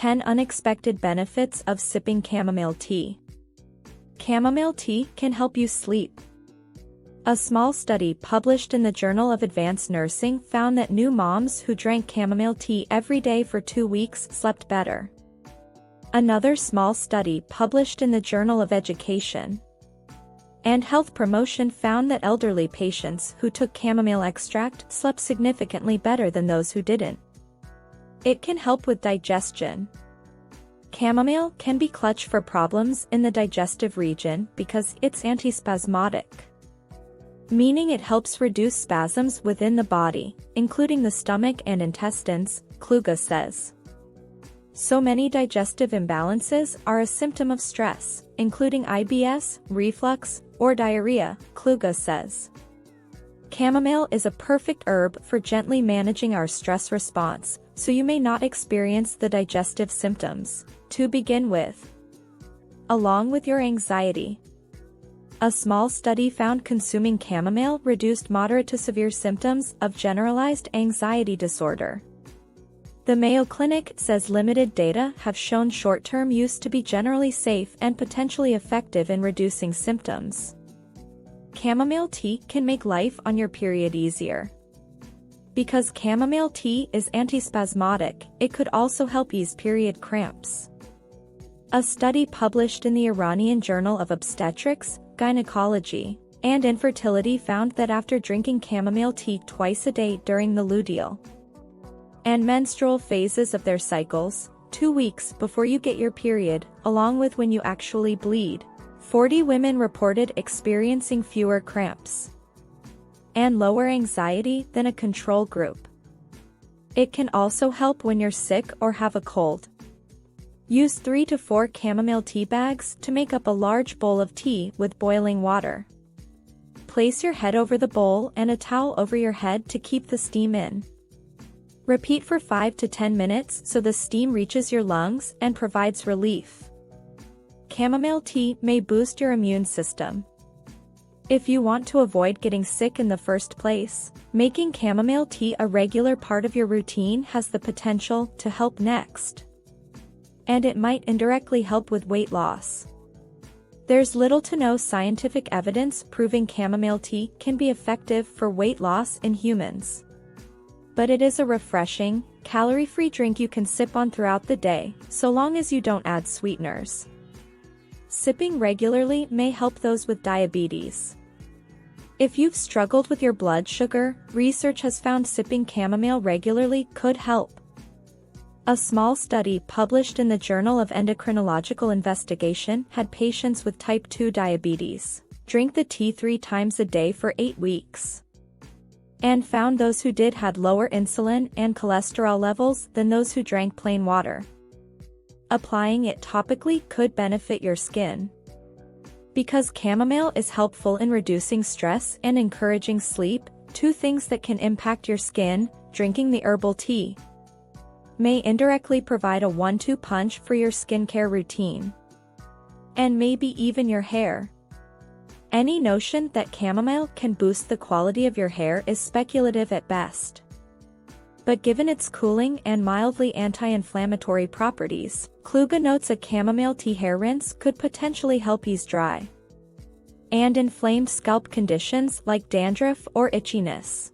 10 Unexpected Benefits of Sipping Chamomile Tea. Chamomile tea can help you sleep. A small study published in the Journal of Advanced Nursing found that new moms who drank chamomile tea every day for 2 weeks slept better. Another small study published in the Journal of Education and Health Promotion found that elderly patients who took chamomile extract slept significantly better than those who didn't. It can help with digestion. Chamomile can be clutch for problems in the digestive region because it's antispasmodic, meaning it helps reduce spasms within the body, including the stomach and intestines, Kluge says. So many digestive imbalances are a symptom of stress, including IBS, reflux, or diarrhea, Kluge says. Chamomile is a perfect herb for gently managing our stress response, so you may not experience the digestive symptoms to begin with. Along with your anxiety, a small study found consuming chamomile reduced moderate to severe symptoms of generalized anxiety disorder. The Mayo Clinic says limited data have shown short-term use to be generally safe and potentially effective in reducing symptoms. Chamomile tea can make life on your period easier. Because chamomile tea is antispasmodic, it could also help ease period cramps. A study published in the Iranian Journal of Obstetrics, Gynecology, and Infertility found that after drinking chamomile tea twice a day during the luteal and menstrual phases of their cycles, 2 weeks before you get your period, along with when you actually bleed, 40 women reported experiencing fewer cramps and lower anxiety than a control group. It can also help when you're sick or have a cold. Use 3 to 4 chamomile tea bags to make up a large bowl of tea with boiling water. Place your head over the bowl and a towel over your head to keep the steam in. Repeat for 5 to 10 minutes so the steam reaches your lungs and provides relief. Chamomile tea may boost your immune system. If you want to avoid getting sick in the first place, making chamomile tea a regular part of your routine has the potential to help next. And it might indirectly help with weight loss. There's little to no scientific evidence proving chamomile tea can be effective for weight loss in humans. But it is a refreshing, calorie-free drink you can sip on throughout the day, so long as you don't add sweeteners. Sipping regularly may help those with diabetes. If you've struggled with your blood sugar, research has found sipping chamomile regularly could help. A small study published in the Journal of Endocrinological Investigation had patients with type 2 diabetes drink the tea 3 times a day for 8 weeks. And found those who did had lower insulin and cholesterol levels than those who drank plain water. Applying it topically could benefit your skin. Because chamomile is helpful in reducing stress and encouraging sleep, 2 things that can impact your skin, drinking the herbal tea may indirectly provide a 1-2 punch for your skincare routine. And maybe even your hair. Any notion that chamomile can boost the quality of your hair is speculative at best. But given its cooling and mildly anti-inflammatory properties, Kluge notes a chamomile tea hair rinse could potentially help ease dry and inflamed scalp conditions like dandruff or itchiness.